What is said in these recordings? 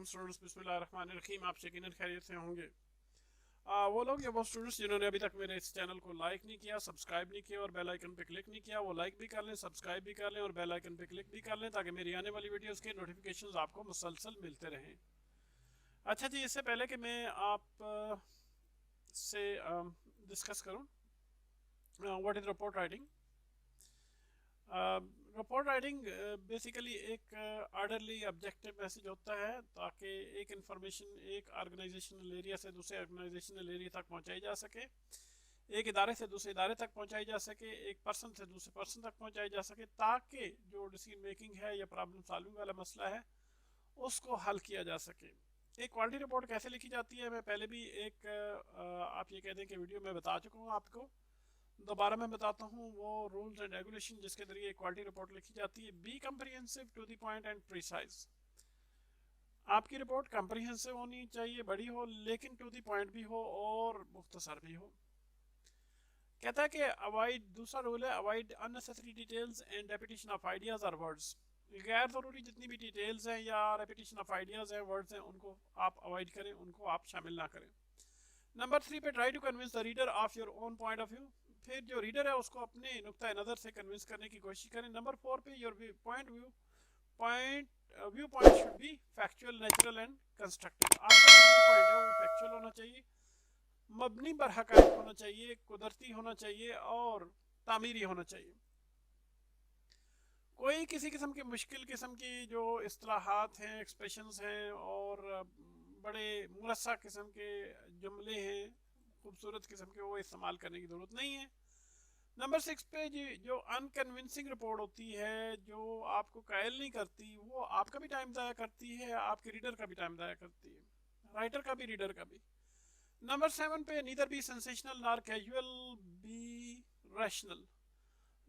Students, बिस्मिल्लाहिर्रहमानिर्रहीम। आप यकीनन खैरियत से होंगे। वो लोग या वो स्टूडेंट्स जिन्होंने अभी तक मेरे इस चैनल को लाइक नहीं किया, सब्सक्राइब नहीं किया और बेल आइकन पे क्लिक नहीं किया, वो लाइक भी कर लें, सब्सक्राइब भी कर लें और बेल आइकन पे क्लिक भी कर लें, ताकि मेरी आने वाली वीडियोस के नोटिफिकेशंस आपको मुसलसल मिलते रहें। अच्छा जी, इससे पहले कि मैं आप से डिस्कस करूँ what is report writing. Report writing basically एक ऑर्डरली ऑब्जेक्टिव मैसेज होता है, ताकि एक इंफॉर्मेशन एक ऑर्गेनाइजेशनल एरिया से दूसरे ऑर्गेनाइजेशनल एरिया तक पहुंचाई जा सके, एक इदारे से दूसरे इदारे तक पहुंचाई जा सके, एक पर्सन से दूसरे पर्सन तक पहुंचाई जा सके, ताकि जो डिसीजन मेकिंग है या प्रॉब्लम सॉल्विंग वाला मसला है उसको हल किया जा सके। एक क्वालिटी रिपोर्ट कैसे लिखी जाती है, मैं पहले भी एक आप ये कह दें कि वीडियो में बता चुका हूँ आपको, दोबारा मैं बताता हूँ वो रूल्स एंड रेगुलेशन जिसके जरिए क्वालिटी रिपोर्ट लिखी जाती है। Be comprehensive, to the point and precise. आपकी रिपोर्ट कंप्रिहेंसिव होनी चाहिए, बड़ी हो, लेकिन टू द पॉइंट भी हो और मुख्तसर भी हो। कहता है कि अवॉइड, दूसरा रूल है, avoid unnecessary details and repetition of ideas और वर्ड्स। गैर ज़रूरी जितनी भी डिटेल्स हैं या रेपिटेशन ऑफ आइडियाज हैं, वर्ड्स हैं, उनको आप अवॉइड करें, उनको आप शामिल ना करें। नंबर 3 पे try to convince the reader of your own point of view. फिर जो रीडर है उसको अपने नुक्ता नज़र से कन्विंस करने की कोशिश करें। नंबर 4 पे your point view point should be factual, natural and constructive. आपका जो व्यू पॉइंट है वो फैक्चुअल होना चाहिए, मबनी बर हक़ाइक़ होना चाहिए, कुदरती होना चाहिए और तामीरी होना चाहिए। कोई किसी किस्म की मुश्किल किस्म की जो इस्तिलाहात हैं, एक्सप्रेशंस हैं और बड़े मुरस्सा किस्म के जुमले हैं, खूबसूरत किस्म के, वो इस्तेमाल करने की ज़रूरत नहीं है। नंबर 6 पे जी जो अनकन्विंसिंग रिपोर्ट होती है, जो आपको कायल नहीं करती, वो आपका भी टाइम ज़ाया करती है, आपके रीडर का भी टाइम ज़ाया करती है, राइटर का भी, रीडर का भी। नंबर 7 पे neither be sensational nor casual, B rational.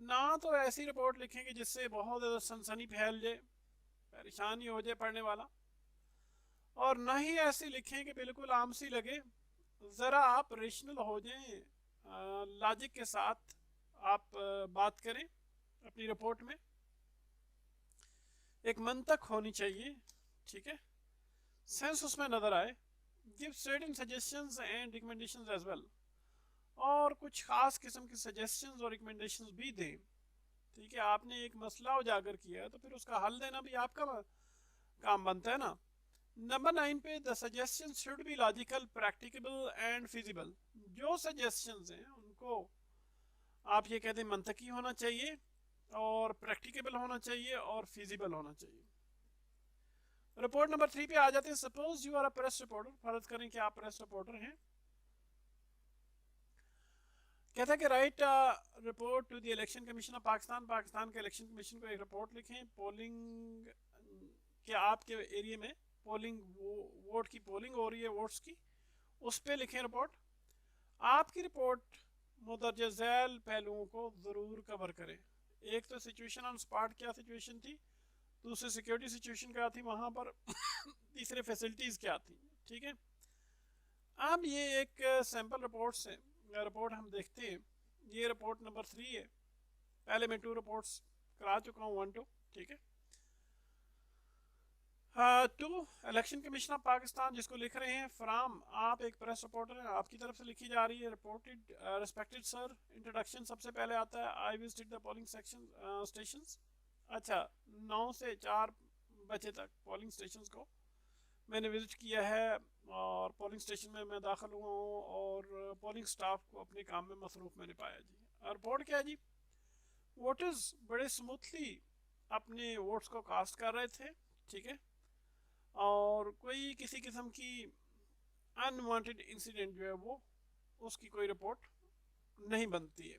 ना तो ऐसी रिपोर्ट लिखेंगे जिससे बहुत ज़्यादा सनसनी फैल जाए, परेशानी हो जाए पढ़ने वाला, और ना ही ऐसी लिखें कि बिल्कुल आम सी लगे। ज़रा आप रेशनल हो जाएं, लॉजिक के साथ आप बात करें अपनी रिपोर्ट में, एक मंतक होनी चाहिए, ठीक है, सेंस उसमें नज़र आए। Give certain suggestions and recommendations as well, और कुछ खास किस्म की सजेशंस और रिकमेंडेशंस भी दें। ठीक है, आपने एक मसला उजागर किया है तो फिर उसका हल देना भी आपका काम बनता है ना। नंबर 9 पे the suggestion should be logical, practicable and feasible. जो सजेशंस हैं उनको आप ये कहते हैं मंतकी होना चाहिए और प्रैक्टिकेबल होना चाहिए और फिजिबल होना चाहिए। रिपोर्ट नंबर 3 पे आ जाते हैं। Suppose you are a press reporter, फर्ज करें कि आप प्रेस रिपोर्टर हैं। कहता है कि write report to the election commission of Pakistan, Pakistan के इलेक्शन कमीशन को एक रिपोर्ट लिखें। पोलिंग के आपके एरिया में पोलिंग, वोट की पोलिंग हो रही है, वोट्स की, उस पर लिखें रिपोर्ट। आपकी रिपोर्ट मुदर्ज झैल पहलुओं को ज़रूर कवर करे। एक तो सिचुएशन ऑन स्पॉट, क्या सिचुएशन थी, दूसरी सिक्योरिटी सिचुएशन क्या थी वहाँ पर, तीसरे फैसिलिटीज़ क्या थी। ठीक है, अब ये एक सैम्पल रिपोर्ट से रिपोर्ट हम देखते हैं। ये रिपोर्ट नंबर 3 है, पहले मैं 2 रिपोर्ट्स करा चुका हूँ, 1 2, ठीक है। 2 इलेक्शन कमीशन ऑफ पाकिस्तान, जिसको लिख रहे हैं फ्राम, आप एक प्रेस रिपोर्टर हैं, आपकी तरफ से लिखी जा रही है। रिपोर्टेड रिस्पेक्टेड सर, इंट्रोडक्शन सबसे पहले आता है। I visited the polling section stations. अच्छा, 9 से 4 बजे तक पोलिंग स्टेशंस को मैंने विजिट किया है, और पोलिंग स्टेशन में मैं दाखिल हुआ हूँ और पोलिंग स्टाफ को अपने काम में मसरूफ़ मैंने पाया जी। रिपोर्ट क्या है जी, वोटर्स बड़े स्मूथली अपने वोट्स को कास्ट कर रहे थे, ठीक है, और कोई किसी किस्म की अनवांटेड इंसिडेंट जो है वो, उसकी कोई रिपोर्ट नहीं बनती है।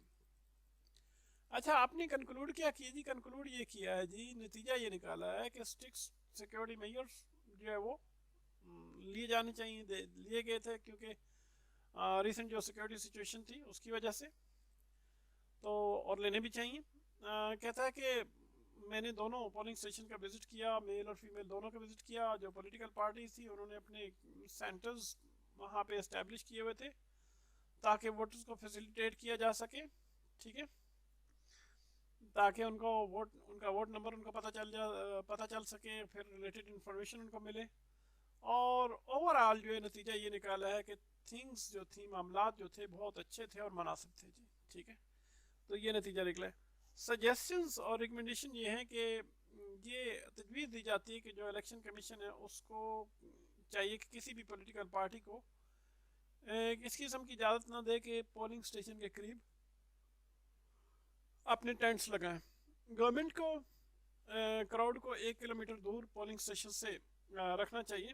अच्छा, आपने कंक्लूड क्या किया जी, कंक्लूड ये किया है जी, नतीजा ये निकाला है कि स्ट्रिक्ट सिक्योरिटी मेजर्स जो है वो लिए जाने चाहिए, लिए गए थे, क्योंकि रिसेंट जो सिक्योरिटी सिचुएशन थी उसकी वजह से, तो और लेने भी चाहिए। कहता है कि मैंने दोनों पोलिंग स्टेशन का विजिट किया, मेल और फीमेल दोनों का विजिट किया। जो पॉलिटिकल पार्टीज थी उन्होंने अपने सेंटर्स वहाँ पे इस्टेब्लिश किए हुए थे ताकि वोटर्स को फैसिलिटेट किया जा सके, ठीक है, ताकि उनको उनका वोट नंबर उनको पता चल सके, फिर रिलेटेड इंफॉर्मेशन उनको मिले और ओवरऑल जो है नतीजा ये निकाला है कि थिंग्स जो थी, मामलात जो थे बहुत अच्छे थे और मुनासिब थे जी। ठीक है, तो ये नतीजा निकला है। सजेशंस और रिकमेंडेशन ये हैं कि ये तजवीज़ दी जाती है कि जो इलेक्शन कमीशन है उसको चाहिए कि किसी भी पॉलिटिकल पार्टी को इस किस्म की इजाज़त ना दे कि पोलिंग स्टेशन के करीब अपने टेंट्स लगाएं। गवर्नमेंट को क्राउड को 1 किलोमीटर दूर पोलिंग स्टेशन से रखना चाहिए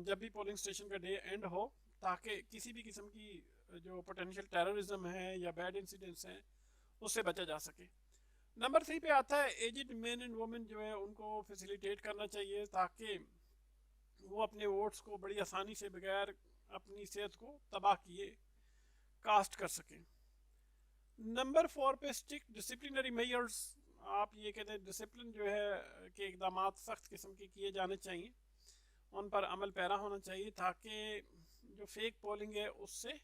जब भी पोलिंग स्टेशन का डे एंड हो, ताकि किसी भी किस्म की जो पोटेंशियल टेररिज्म है या बैड इंसिडेंट्स हैं उससे बचा जा सके। नंबर 3 पे आता है एजिड मैन एंड वुमेन जो है उनको फैसिलिटेट करना चाहिए ताकि वो अपने वोट्स को बड़ी आसानी से बगैर अपनी सेहत को तबाह किए कास्ट कर सकें। नंबर 4 पे स्ट्रिक्ट डिसिप्लिनरी मेजर्स, आप ये कहते हैं डिसिप्लिन जो है कि इकदाम सख्त किस्म के किए जाने चाहिए, उन पर अमल पैरा होना चाहिए ताकि जो फेक पोलिंग है उससे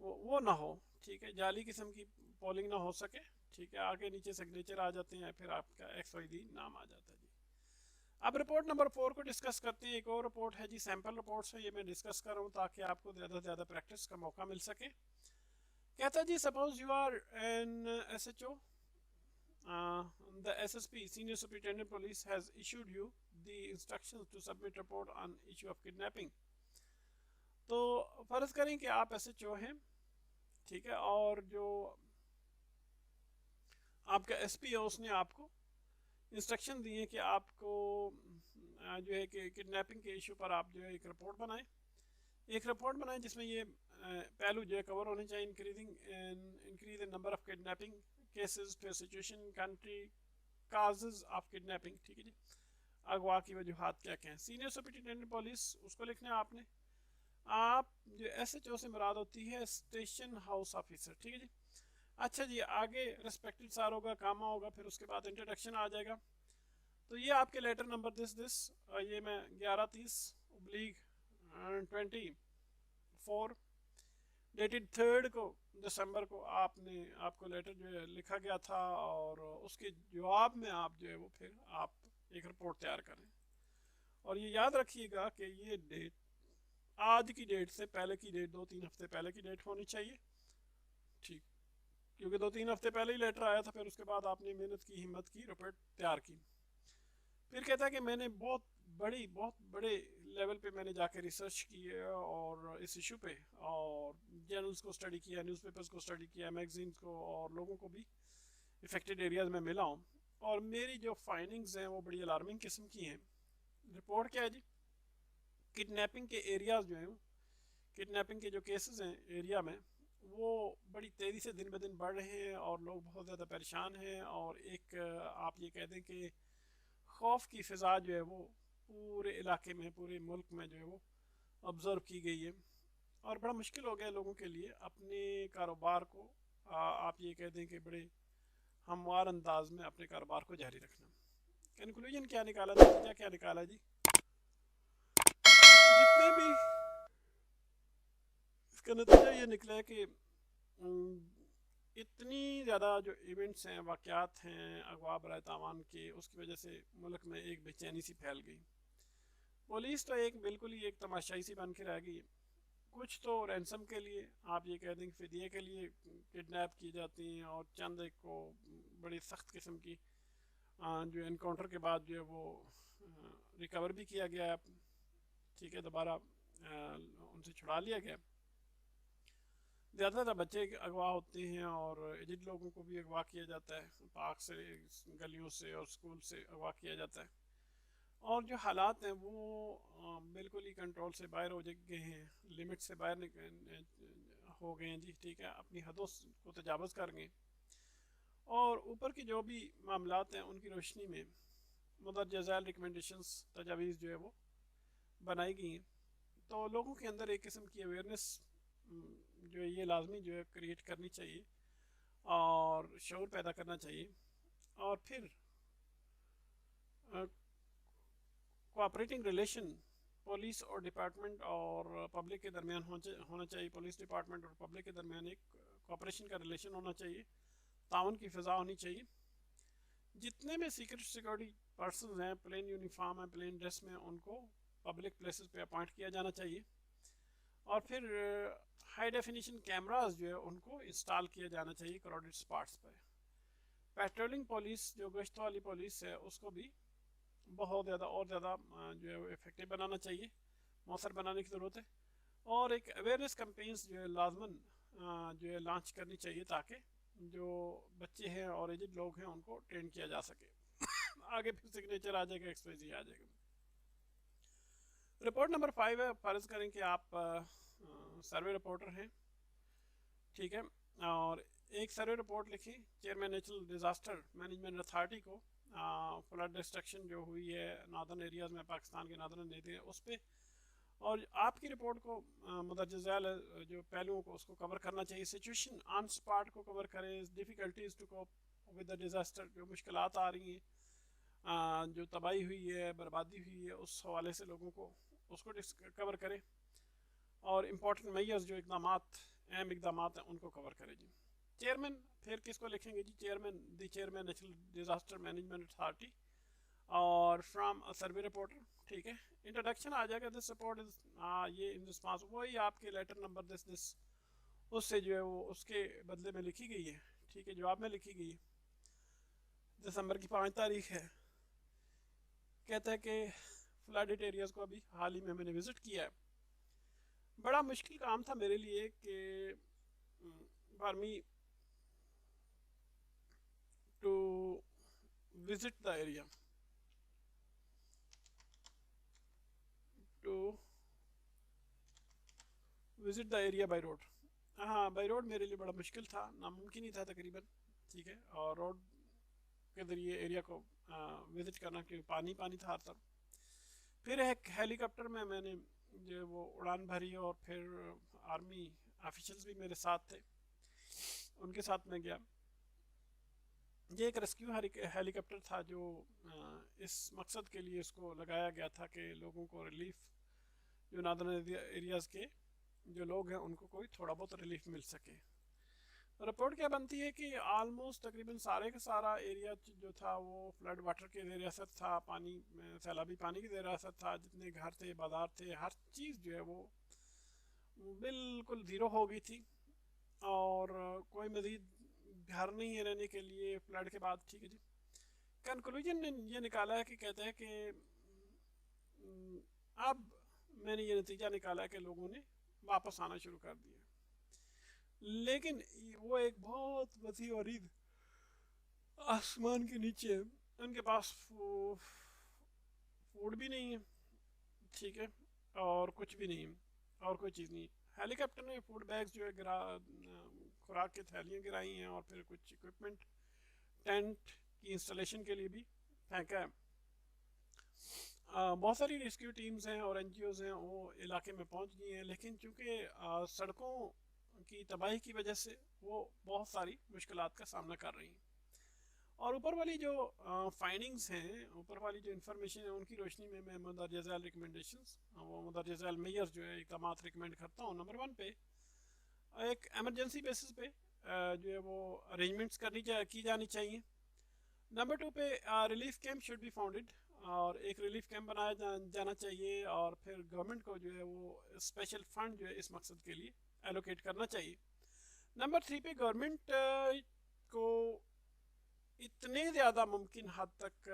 वो ना हो। ठीक है, जाली किस्म की पोलिंग ना हो सके। ठीक है, आगे नीचे सिग्नेचर आ जाते हैं, फिर आपका XYZ नाम आ जाता है जी। अब रिपोर्ट नंबर 4 को डिस्कस करते हैं। एक और रिपोर्ट है जी, सैम्पल रिपोर्ट्स है, ये मैं डिस्कस कर रहा हूँ ताकि आपको ज़्यादा से ज़्यादा प्रैक्टिस का मौका मिल सके। कहता जी, suppose you are an SHO, the SSP, Senior Superintendent Police, has issued you the instructions to submit report on issue of kidnapping। तो फ़र्ज़ करें कि आप SHO हैं, ठीक है, और जो आपका SP है उसने आपको इंस्ट्रक्शन दिए कि आपको जो है कि किडनैपिंग के इशू पर आप जो है एक रिपोर्ट बनाएं जिसमें ये पहलू जो है कवर होने चाहिए। Increase in number of kidnapping cases to situation country causes of kidnapping. ठीक है जी, अगवा की वजूहात क्या क्या हैं। सीनियर सुपरिटेंडेंट पुलिस उसको लिखना है आपने। आप जो SHO से मुराद होती है स्टेशन हाउस ऑफिसर। ठीक है जी, अच्छा जी, आगे रिस्पेक्टेड सर होगा, कामा होगा, फिर उसके बाद इंट्रोडक्शन आ जाएगा। तो ये आपके लेटर नंबर दिस ये मैं 11/30/24 डेटेड 3 को दिसंबर को आपको लेटर जो है लिखा गया था, और उसके जवाब में आप जो है वो फिर आप एक रिपोर्ट तैयार करें। और ये याद रखिएगा कि ये डेट आज की डेट से पहले की डेट 2-3 हफ्ते पहले की डेट होनी चाहिए। ठीक, क्योंकि 2-3 हफ्ते पहले ही लेटर आया था, फिर उसके बाद आपने मेहनत की, हिम्मत की, रिपोर्ट तैयार की। फिर कहता है कि मैंने बहुत बड़े लेवल पे मैंने जाके रिसर्च की है और इस इशू पे, और जर्नल्स को स्टडी किया, न्यूज़पेपर्स को स्टडी किया, मैगजीन्स को, और लोगों को भी इफेक्टेड एरियाज में मिला हूँ, और मेरी जो फाइंडिंग्स हैं वो बड़ी अलार्मिंग किस्म की हैं। रिपोर्ट क्या है जी, किडनैपिंग के एरियाज जो हैं, किडनैपिंग के जो केसेस हैं एरिया में, वो बड़ी तेज़ी से दिन ब दिन बढ़ रहे हैं और लोग बहुत ज़्यादा परेशान हैं, और एक आप ये कह दें कि खौफ की फ़िज़ा जो है वो पूरे इलाके में, पूरे मुल्क में जो है वो ऑब्ज़र्व की गई है, और बड़ा मुश्किल हो गया लोगों के लिए अपने कारोबार को आप ये कह दें कि बड़े हमवार अंदाज में अपने कारोबार को जारी रखना। कंक्लूजन क्या निकाला, नतीजा क्या निकाला जी, जितने भी इसका नतीजा ये निकला है कि इतनी ज़्यादा जो इवेंट्स हैं, वाक़यात हैं अगवा बराए तावान के, उसकी वजह से मुल्क में एक बेचैनी सी फैल गई। पुलिस तो एक बिल्कुल ही एक तमाशाई सी बन के रह गई। कुछ तो रैंसम के लिए, आप ये कह दें कि फिदिये के लिए किडनैप की जाती हैं, और चंद एक को बड़ी सख्त किस्म की जो इनकाउंटर के बाद जो है वो रिकवर भी किया गया। ठीक है, दोबारा उनसे छुड़ा लिया गया। ज़्यादातर बच्चे अगवा होते हैं और एजिड लोगों को भी अगवा किया जाता है, पार्क से, गलियों से और स्कूल से अगवा किया जाता है। और जो हालात हैं वो बिल्कुल ही कंट्रोल से बाहर हो गए हैं, लिमिट से बाहर हो गए हैं जी। ठीक है, अपनी हदों को तजावज़ कर गए, और ऊपर की जो भी मामलात हैं उनकी रोशनी में मुदर्रजा झैल रिकमेंडेशंस, तजावीज़ जो है वो बनाई गई हैं। तो लोगों के अंदर एक किस्म की अवेयरनेस जो है ये लाजमी जो है क्रिएट करनी चाहिए और शऊर पैदा करना चाहिए, और फिर कोऑपरेटिंग रिलेशन पुलिस और डिपार्टमेंट और पब्लिक के दरमियान होना चाहिए। पुलिस डिपार्टमेंट और पब्लिक के दरमियान एक कोऑपरेशन का रिलेशन होना चाहिए, ताउन की फ़िज़ा होनी चाहिए। जितने भी सीक्रेट सिक्योरिटी पर्सन हैं, प्लेन यूनिफॉर्म हैं, प्लेन ड्रेस में, उनको पब्लिक प्लेसेस पे अपॉइंट किया जाना चाहिए। और फिर हाई डेफिनेशन कैमरास जो है उनको इंस्टॉल किया जाना चाहिए क्राउडेड स्पॉट्स पर। पेट्रोलिंग पुलिस जो गश्त वाली पुलिस है उसको भी बहुत ज़्यादा और ज़्यादा जो है वो इफेक्टिव बनाना चाहिए, मौसर बनाने की ज़रूरत है। और एक अवेयरनेस कैंपेन्स जो है लाजमन जो है लॉन्च करनी चाहिए ताकि जो बच्चे हैं और एजेड लोग हैं उनको ट्रेन किया जा सके। आगे फिर सिग्नेचर आ जाएगा, एक्सपायरी आ जाएगा। रिपोर्ट नंबर 5 है, फर्ज करें कि आप सर्वे रिपोर्टर हैं, ठीक है, और एक सर्वे रिपोर्ट लिखी chairman natural disaster management authority को, फ्लड डिस्ट्रक्शन जो हुई है नॉर्दर्न एरियाज़ में, पाकिस्तान के नॉर्दर्न एरिया उस पर, और आपकी रिपोर्ट को मुदर्रज झैल जो पहलुओं को उसको कवर करना चाहिए। सिचुएशन ऑन स्पॉट को कवर करें, difficulties to cope with the disaster, जो मुश्किलात आ रही हैं, जो तबाही हुई है, बर्बादी हुई है, उस हवाले से लोगों को उसको कवर करें। और इम्पोर्टेंट मेजर्स जो अहम इकदाम हैं उनको कवर करें जी। चेयरमैन फिर किसको लिखेंगे जी? The chairman natural disaster management authority और फ्रॉम अ सर्वे रिपोर्टर, ठीक है। इंट्रोडक्शन आ जाएगा, दिस रिपोर्ट इज ये इन रिस्पांस, वही आपके लेटर नंबर दिस उससे जो है वो उसके बदले में लिखी गई है, ठीक है, जवाब में लिखी गई है। दिसंबर की 5 तारीख है। कहता है कि फ्लडेड एरियाज़ को अभी हाल ही में मैंने विज़िट किया है। बड़ा मुश्किल काम था मेरे लिए कि for me to visit the area, to visit the area by road. हाँ, बाई रोड मेरे लिए बड़ा मुश्किल था, नामुमकिन ही था तकरीबन, ठीक है। और रोड के ज़रिए एरिया को विज़िट करना, क्योंकि पानी पानी था हर तरफ। फिर एक हेलीकॉप्टर में मैंने जो वो उड़ान भरी और फिर आर्मी ऑफिशियल्स भी मेरे साथ थे, उनके साथ मैं गया। ये एक रेस्क्यू हेलीकॉप्टर था जो इस मकसद के लिए इसको लगाया गया था कि लोगों को रिलीफ, जो नॉर्दर्न एरियाज़ के जो लोग हैं उनको कोई थोड़ा बहुत रिलीफ मिल सके। रिपोर्ट क्या बनती है कि आलमोस्ट तकरीबन सारे का सारा एरिया जो था वो फ्लड वाटर के ज़ेर असर था, पानी सैलाबी पानी के ज़ेर असर था। जितने घर थे, बाजार थे, हर चीज़ जो है वो बिल्कुल ज़ीरो हो गई थी और कोई मज़ीद घर नहीं है रहने के लिए फ्लड के बाद, ठीक है जी। कंक्लूजन ये निकाला है कि कहते हैं कि अब मैंने ये नतीजा निकाला है कि लोगों ने वापस आना शुरू कर दिया, लेकिन वो एक बहुत वसी और आसमान के नीचे उनके पास फूड भी नहीं है, ठीक है, और कुछ भी नहीं है, और कोई चीज़ नहीं है। हेलीकॉप्टर ने फूड बैग्स जो है खुराक की थैलियाँ गिराई हैं और फिर कुछ इक्विपमेंट टेंट की इंस्टॉलेशन के लिए भी फेंका है। बहुत सारी रेस्क्यू टीम्स हैं और NGOs हैं वो इलाके में पहुंच गई हैं, लेकिन चूँकि सड़कों की तबाही की वजह से वो बहुत सारी मुश्किलात का सामना कर रही हैं। और ऊपर वाली जो फाइंडिंग्स हैं, ऊपर वाली जो इन्फॉर्मेशन है, उनकी रोशनी में मैं मुदर्रज झैल रिकमेंडेशंस, वो मुदर्रज झैल मेयर्स जो है इक़दाम रिकमेंड करता हूँ। नंबर 1 पे एक एमरजेंसी बेसिस पे जो है वो अरेंजमेंट्स की जानी चाहिए। नंबर 2 पे relief camp should be founded, और एक रिलीफ कैंप बनाया जाना चाहिए, और फिर गवर्नमेंट को जो है वो स्पेशल फंड जो है इस मकसद के लिए एलोकेट करना चाहिए। नंबर 3 पे गवर्नमेंट को इतने ज़्यादा मुमकिन हद तक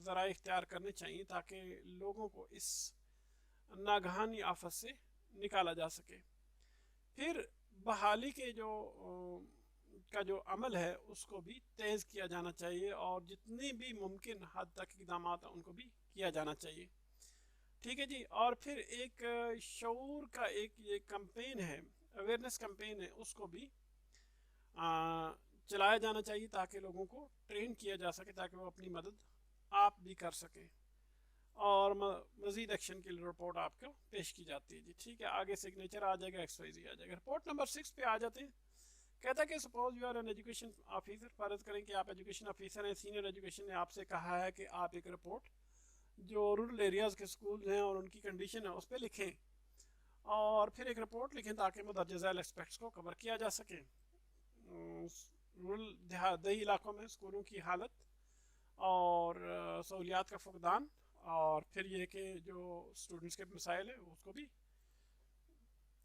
ज़रा इख्तियार करने चाहिए ताकि लोगों को इस नागहानी आफत से निकाला जा सके। फिर बहाली के जो अमल है उसको भी तेज़ किया जाना चाहिए, और जितनी भी मुमकिन हद तक इक़दाम उनको भी किया जाना चाहिए, ठीक है जी। और फिर एक शऊर का ये कैंपेन है, अवेयरनेस कैंपेन है, उसको भी चलाया जाना चाहिए ताकि लोगों को ट्रेन किया जा सके ताकि वो अपनी मदद आप भी कर सकें, और मज़ीद एक्शन के लिए रिपोर्ट आपको पेश की जाती है जी, ठीक है। आगे सिग्नेचर आ जाएगा, XYZ आ जाएगा। रिपोर्ट नंबर 6 पे आ जाते हैं। कहता है कि suppose you are an education officer, फर्ज करें कि आप एजुकेशन ऑफिसर हैं, सीनियर एजुकेशन ने आपसे कहा है कि आप एक रिपोर्ट जो रूरल एरियाज़ के स्कूल हैं और उनकी कंडीशन है उस पर लिखें, और फिर एक रिपोर्ट लिखें ताकि मुदर्रज झैल एस्पेक्ट्स को कवर किया जा सके। रूरल दही इलाकों में स्कूलों की हालत और सहूलियात का फुकदान और फिर ये कि जो स्टूडेंट्स के मसाइल है उसको भी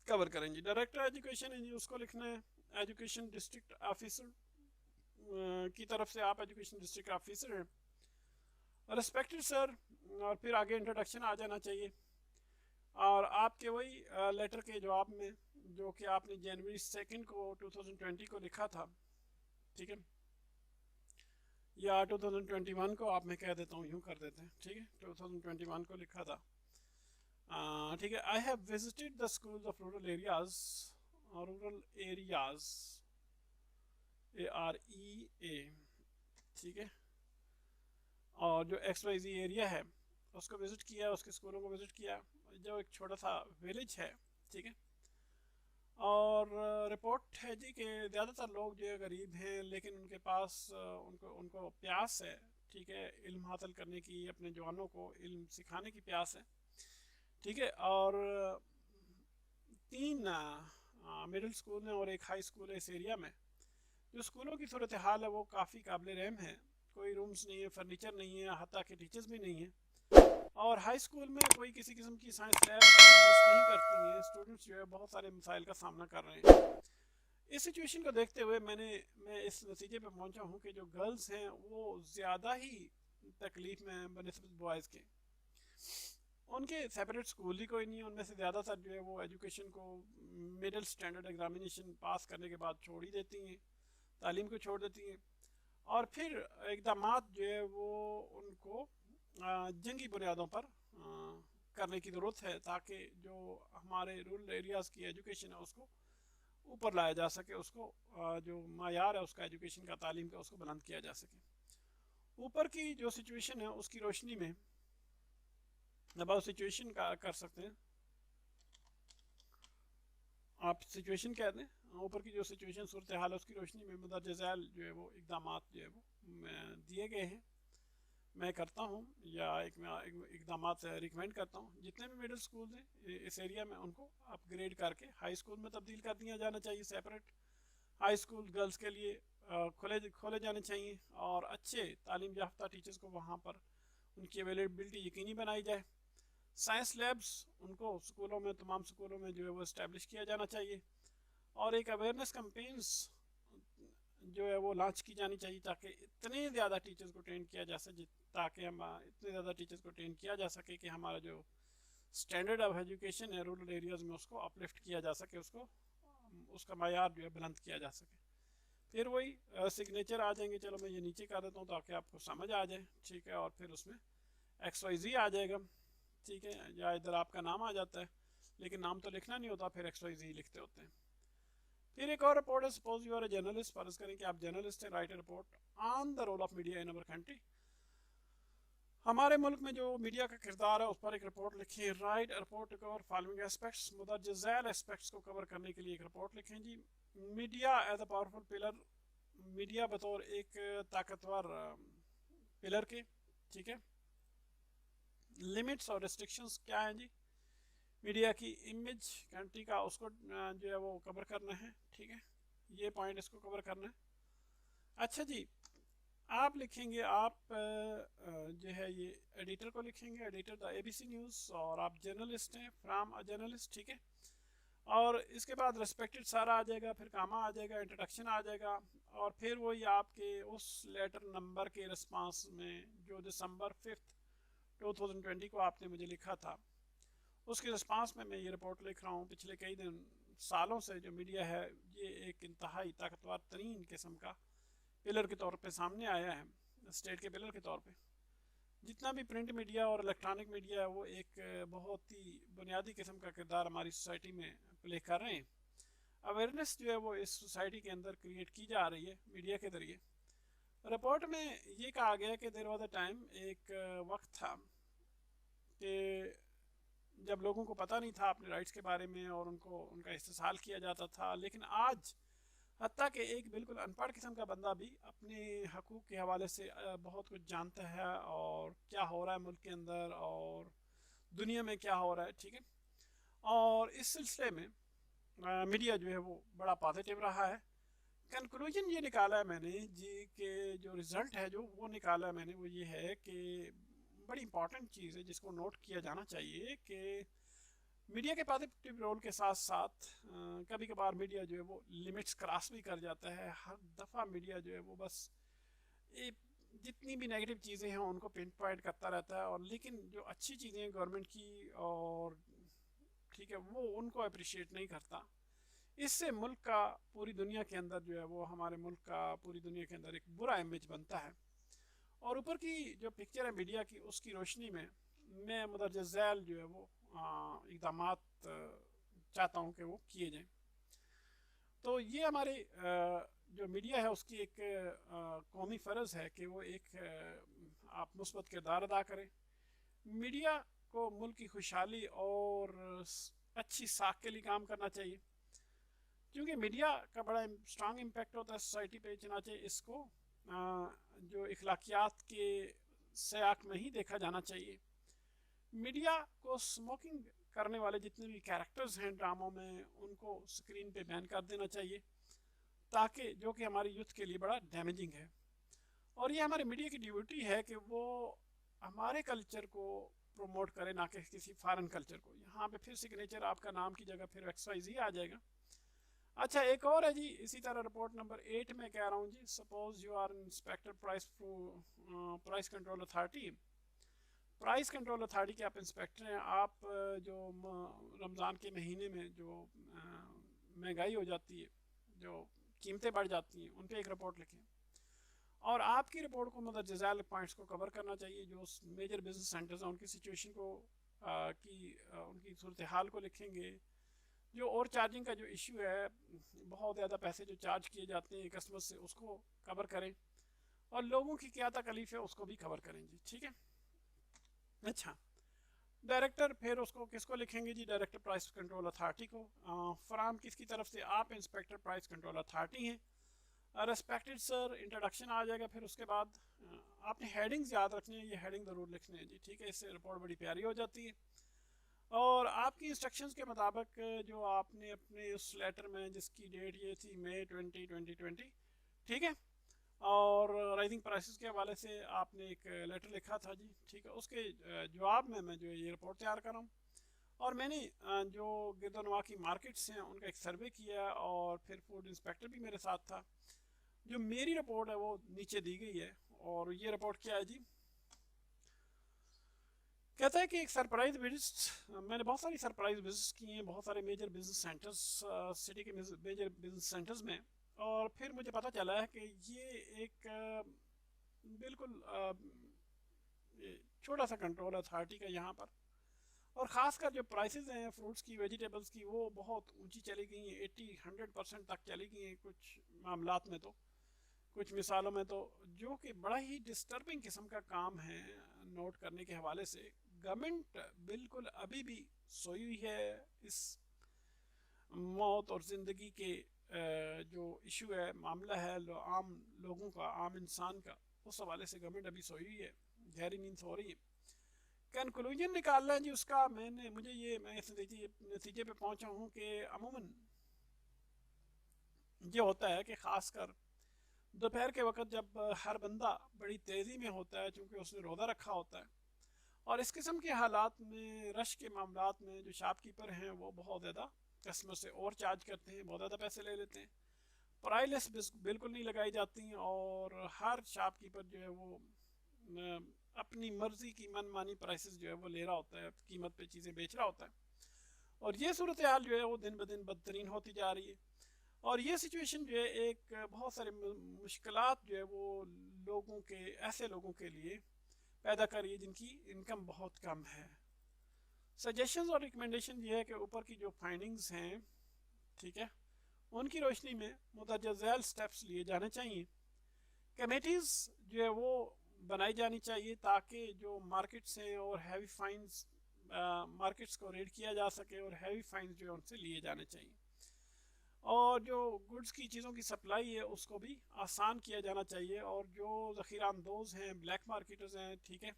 कवर करेंगे। डायरेक्टर एजुकेशन है जी, उसको लिखना है एजुकेशन डिस्ट्रिक्ट ऑफिसर की तरफ से, आप एजुकेशन डिस्ट्रिक्ट ऑफिसर हैं, रिस्पेक्टेड सर, और फिर आगे इंट्रोडक्शन आ जाना चाहिए। और आपके वही लेटर के जवाब में जो कि आपने जनवरी 2 को 2020 को लिखा था, ठीक है, या 2021 को आप, मैं कह देता हूँ, यूँ कर देते हैं, ठीक है, 2021 को लिखा था, ठीक है। I have visited the schools of rural areas, AREA, ठीक है, और जो XYZ एरिया है उसको विज़िट किया, उसके स्कूलों को विज़िट किया, जो एक छोटा सा विलेज है, ठीक है। और रिपोर्ट है जी कि ज़्यादातर लोग जो है गरीब हैं, लेकिन उनके पास उनको प्यास है, ठीक है, इल्म हासिल करने की, अपने जवानों को इल्म सिखाने की प्यास है, ठीक है। और 3 मिडिल स्कूल हैं और एक हाई स्कूल है इस एरिया में। जो स्कूलों की सूरत हाल है वो काफ़ी काबिल रहम है, कोई रूम्स नहीं है, फर्नीचर नहीं है, हत्ता के टीचर्स भी नहीं है, और हाई स्कूल में कोई किसी किस्म की साइंस लैब एग्जिस्ट नहीं करती हैं। स्टूडेंट्स जो है बहुत सारे मसाइल का सामना कर रहे हैं। इस सिचुएशन को देखते हुए मैं इस नतीजे पे पहुंचा हूँ कि जो गर्ल्स हैं वो ज़्यादा ही तकलीफ में हैं बनिस्बत बॉयज़ के। उनके सेपरेट स्कूल ही कोई नहीं है, उनमें से ज़्यादातर जो है वो एजुकेशन को मिडिल स्टैंडर्ड एग्जामिनेशन पास करने के बाद छोड़ ही देती हैं, तालीम को छोड़ देती हैं, और फिर इकदाम जो है वो उनको जंगी बुनियादों पर करने की ज़रूरत है, ताकि जो हमारे रूरल एरियाज़ की एजुकेशन है उसको ऊपर लाया जा सके, उसको जो मायार है उसका एजुकेशन का, तालीम का, उसको बुलंद किया जा सके। ऊपर की जो सिचुएशन है उसकी रोशनी में अबाउट सिचुएशन का कर सकते हैं, आप सिचुएशन कह दें, ऊपर की जो सिचुएशन सूरत हाल है उसकी रोशनी में मुदर्रज झैल जो है वो इकदाम जो है वो दिए गए हैं, मैं करता हूँ, या इकदाम रिकमेंड करता हूँ। जितने भी मिडिल स्कूल हैं इस एरिया में उनको अपग्रेड करके हाई स्कूल में तब्दील कर दिया जाना चाहिए। सेपरेट हाई स्कूल गर्ल्स के लिए खोले जाने चाहिए, और अच्छे तालीम याफ्ता टीचर्स को वहाँ पर उनकी अवेलेबिलिटी यकीनी बनाई जाए। साइंस लैब्स उनको स्कूलों में, तमाम स्कूलों में जो है वो इस्टेब्लिश किया जाना चाहिए, और एक अवेयरनेस कैंपेन्स जो है वो लॉन्च की जानी चाहिए, ताकि इतने ज़्यादा टीचर्स को ट्रेन किया जा सके, ताकि हम इतने ज़्यादा टीचर्स को ट्रेन किया जा सके कि हमारा जो स्टैंडर्ड ऑफ एजुकेशन है रूरल एरियाज़ में उसको अपलिफ्ट किया जा सके, उसका मायार जो है बुलंद किया जा सके। फिर वही सिग्नेचर आ जाएंगे, चलो मैं ये नीचे कर देता हूँ ताकि आपको समझ आ जाए, ठीक है, और फिर उसमें XYZ आ जाएगा, ठीक है, या इधर आपका नाम आ जाता है, लेकिन नाम तो लिखना नहीं होता, फिर XYZ लिखते होते हैं। फिर एक और रिपोर्ट है, suppose you are a journalist, फर्ज करें कि आप जर्नलिस्ट हैं, write a report on the role of media in our country, हमारे मुल्क में जो मीडिया का किरदार है उस पर एक रिपोर्ट लिखें। Write report to cover following aspects, मुदर्रज झैल एस्पेक्ट्स को कवर करने के लिए एक रिपोर्ट लिखें जी। Media as a powerful pillar, media बतौर एक ताकतवर पिलर के, ठीक है। लिमिट्स और रिस्ट्रिक्शंस क्या हैं जी, मीडिया की इमेज कंट्री का, उसको जो है वो कवर करना है, ठीक है, ये पॉइंट इसको कवर करना है। अच्छा जी, आप लिखेंगे, आप जो है ये एडिटर को लिखेंगे, एडिटर द ABC न्यूज़, और आप जर्नलिस्ट हैं, फ्राम अ जर्नलिस्ट, ठीक है। और इसके बाद रिस्पेक्टेड सारा आ जाएगा, फिर कामा आ जाएगा, इंट्रोडक्शन आ जाएगा, और फिर वही आपके उस लेटर नंबर के रिस्पांस में जो दिसंबर 5 2020 को आपने मुझे लिखा था, उसके रिस्पांस में मैं ये रिपोर्ट लिख रहा हूँ। पिछले कई सालों से जो मीडिया है ये एक इंतहाई ताकतवर तरीन किस्म का पिलर के तौर पे सामने आया है, स्टेट के पिलर के तौर पे। जितना भी प्रिंट मीडिया और इलेक्ट्रॉनिक मीडिया है वो एक बहुत ही बुनियादी किस्म का किरदार हमारी सोसाइटी में प्ले कर रहे हैं। अवेयरनेस जो है वो इस सोसाइटी के अंदर क्रिएट की जा रही है मीडिया के ज़रिए। रिपोर्ट में ये कहा गया कि देयर वाज अ टाइम, एक वक्त था कि जब लोगों को पता नहीं था अपने राइट्स के बारे में और उनका इस्तेसाल किया जाता था, लेकिन आज हत्ता कि एक बिल्कुल अनपढ़ किस्म का बंदा भी अपने हकूक़ के हवाले से बहुत कुछ जानता है, और क्या हो रहा है मुल्क के अंदर और दुनिया में क्या हो रहा है, ठीक है। और इस सिलसिले में मीडिया जो है वो बड़ा पॉजिटिव रहा है। कंक्लूजन ये निकाला है मैंने जी, कि जो रिज़ल्ट है जो वो निकाला है मैंने, वो ये है कि बड़ी इंपॉर्टेंट चीज़ है जिसको नोट किया जाना चाहिए कि मीडिया के पॉजिटिव रोल के साथ साथ कभी कभार मीडिया जो है वो लिमिट्स क्रॉस भी कर जाता है। हर दफ़ा मीडिया जो है वो बस ये जितनी भी नेगेटिव चीज़ें हैं उनको पिन पॉइंट करता रहता है, और लेकिन जो अच्छी चीज़ें हैं गवर्नमेंट की और ठीक है वो उनको अप्रिशिएट नहीं करता। इससे मुल्क का पूरी दुनिया के अंदर जो है वो हमारे मुल्क का पूरी दुनिया के अंदर एक बुरा इमेज बनता है। और ऊपर की जो पिक्चर है मीडिया की उसकी रोशनी में मैं मदरजा झैल जो है वो इक़दाम चाहता हूँ कि वो किए जाएं। तो ये हमारे जो मीडिया है उसकी एक कौमी फ़र्ज़ है कि वो एक आप मुस्बत किरदार अदा करें। मीडिया को मुल्क की खुशहाली और अच्छी साख के लिए काम करना चाहिए, क्योंकि मीडिया का बड़ा स्ट्रांग इम्पैक्ट होता है सोसाइटी पे। चनाचे इसको जो इखलाकियात के सयाक में ही देखा जाना चाहिए। मीडिया को स्मोकिंग करने वाले जितने भी कैरेक्टर्स हैं ड्रामों में उनको स्क्रीन पे बैन कर देना चाहिए, ताकि जो कि हमारी यूथ के लिए बड़ा डैमेजिंग है। और ये हमारे मीडिया की ड्यूटी है कि वो हमारे कल्चर को प्रमोट करे, ना कि किसी फॉरेन कल्चर को। यहाँ पे फिर सिग्नेचर आपका नाम की जगह फिर XYZ आ जाएगा। अच्छा, एक और है जी इसी तरह रिपोर्ट नंबर 8 में कह रहा हूँ जी, suppose you are inspector price control authority. Price control authority के आप इंस्पेक्टर हैं। आप जो रमज़ान के महीने में जो महंगाई हो जाती है, जो कीमतें बढ़ जाती हैं, उन पर एक रिपोर्ट लिखें। और आपकी रिपोर्ट को मतलब जज़ाल पॉइंट्स को कवर करना चाहिए। जो मेजर बिजनेस सेंटर्स हैं उनकी सिचुएशन को उनकी सूरत हाल को लिखेंगे। जो और चार्जिंग का जो इशू है, बहुत ज़्यादा पैसे जो चार्ज किए जाते हैं कस्टमर से, उसको कवर करें। और लोगों की क्या तकलीफ़ है उसको भी कवर करें जी, ठीक है। अच्छा, डायरेक्टर फिर उसको किसको लिखेंगे जी? डायरेक्टर प्राइस कंट्रोल अथॉरिटी को। फराम किसकी तरफ से? आप इंस्पेक्टर प्राइस कंट्रोल अथॉरिटी हैं। रेस्पेक्टेड सर, इंट्रोडक्शन आ जाएगा। फिर उसके बाद आपने हेडिंग्स याद रखनी है, ये हेडिंग ज़रूर लिखनी है जी, ठीक है। इससे रिपोर्ट बड़ी प्यारी हो जाती है। और आपकी इंस्ट्रक्शंस के मुताबिक जो आपने अपने उस लेटर में जिसकी डेट ये थी मई 2020, ठीक है, और राइजिंग प्राइसेस के हवाले से आपने एक लेटर लिखा था जी, ठीक है। उसके जवाब में मैं जो ये रिपोर्ट तैयार कर रहा हूँ। और मैंने जो गिरदोनवा की मार्केट्स हैं उनका एक सर्वे किया, और फिर फूड इंस्पेक्टर भी मेरे साथ था। जो मेरी रिपोर्ट है वो नीचे दी गई है। और ये रिपोर्ट क्या है जी? कहता है कि एक सरप्राइज विजिट, मैंने बहुत सारी सरप्राइज विजिट्स की हैं बहुत सारे मेजर बिजनेस सेंटर्स, सिटी के मेजर बिजनेस सेंटर्स में। और फिर मुझे पता चला है कि ये एक बिल्कुल छोटा सा कंट्रोल अथॉरिटी का यहाँ पर। और ख़ासकर जो प्राइसेस हैं फ्रूट्स की, वेजिटेबल्स की, वो बहुत ऊंची चली गई हैं, 80-100% तक चली गई हैं कुछ मामलात में, तो कुछ मिसालों में, तो जो कि बड़ा ही डिस्टर्बिंग किस्म का काम है नोट करने के हवाले से। गवर्नमेंट बिल्कुल अभी भी सोई हुई है इस मौत और ज़िंदगी के जो इशू है, मामला है आम लोगों का, आम इंसान का, उस हवाले से गवर्नमेंट अभी सोई हुई है, गहरी नींद सो रही है। कंक्लूजन निकालना है जी उसका। मैं इस नतीजे पे पहुंचा हूँ कि अमूमन ये होता है कि ख़ासकर दोपहर के वक्त जब हर बंदा बड़ी तेज़ी में होता है, चूँकि उसने रोज़ा रखा होता है, और इस किस्म के हालात में, रश के मामलात में, जो शॉपकीपर हैं वो बहुत ज़्यादा कस्टमर से और चार्ज करते हैं, बहुत ज़्यादा पैसे ले लेते हैं। प्राइस बिल्कुल नहीं लगाई जाती, और हर शॉपकीपर जो है वो अपनी मर्ज़ी की मनमानी प्राइसेस जो है वो ले रहा होता है, कीमत पे चीज़ें बेच रहा होता है। और ये सूरत हाल जो है वो दिन ब दिन बदतरीन होती जा रही है। और ये सिचुएशन जो है एक बहुत सारे मुश्किलात जो है वो ऐसे लोगों के लिए पैदा कर रही है जिनकी इनकम बहुत कम है। सजेशंस और रिकमेंडेशन ये है कि ऊपर की जो फाइंडिंग्स हैं, ठीक है, उनकी रोशनी में मुतअद्दिद झैल स्टेप्स लिए जाने चाहिए। कमेटीज़ जो है वो बनाई जानी चाहिए ताकि जो मार्केट्स हैं और हैवी फाइन्स, मार्केट्स को रेड किया जा सके, और हैवी फाइन्स जो है उनसे लिए जाने चाहिए। और जो गुड्स की चीज़ों की सप्लाई है उसको भी आसान किया जाना चाहिए। और जो ज़ख़ीरा अंदोज़ हैं, ब्लैक मार्केटर्स हैं, ठीक है,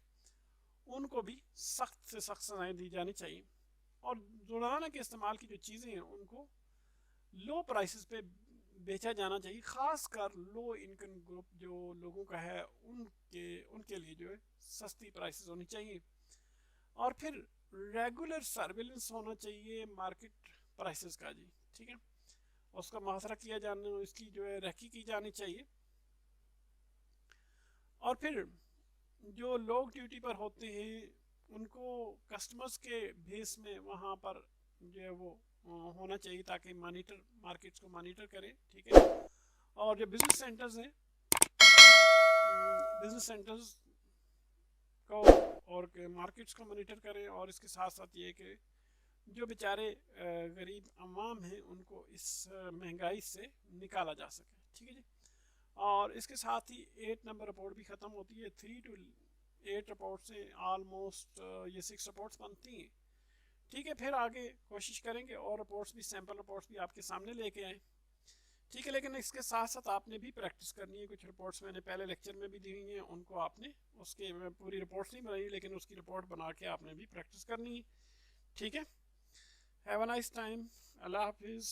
उनको भी सख्त से सख्त सज़ाएँ दी जानी चाहिए। और जुर्माना के इस्तेमाल की जो चीज़ें हैं उनको लो प्राइसेस पे बेचा जाना चाहिए। ख़ासकर लो इनकम ग्रुप जो लोगों का है उनके लिए जो है सस्ती प्राइसेस होनी चाहिए। और फिर रेगुलर सर्विलेंस होना चाहिए मार्केट प्राइसेस का जी, ठीक है, उसका मुहासरा किया जाना, इसकी जो है रेकी की जानी चाहिए। और फिर जो लोग ड्यूटी पर होते हैं उनको कस्टमर्स के बेस में वहाँ पर जो है वो होना चाहिए ताकि मॉनिटर मार्केट्स को मॉनिटर करें, ठीक है। और जो बिजनेस सेंटर्स हैं, बिजनेस सेंटर्स को और मार्केट्स को मॉनिटर करें। और इसके साथ साथ ये कि जो बेचारे गरीब अवाम हैं उनको इस महंगाई से निकाला जा सके, ठीक है जी। और इसके साथ ही 8 नंबर रिपोर्ट भी ख़त्म होती है। 3 to 8 रिपोर्ट से ऑलमोस्ट ये 6 रिपोर्ट्स बनती हैं, ठीक है। फिर आगे कोशिश करेंगे और रिपोर्ट्स भी, सैम्पल रिपोर्ट्स भी आपके सामने लेके आए, ठीक है। लेकिन इसके साथ साथ आपने भी प्रैक्टिस करनी है। कुछ रिपोर्ट्स मैंने पहले लेक्चर में भी दी हुई हैं, उनको आपने, उसके पूरी रिपोर्ट्स नहीं बनाई लेकिन उसकी रिपोर्ट बना के आपने भी प्रैक्टिस करनी है, ठीक है। Have a nice time. अल्लाह हाफिज़।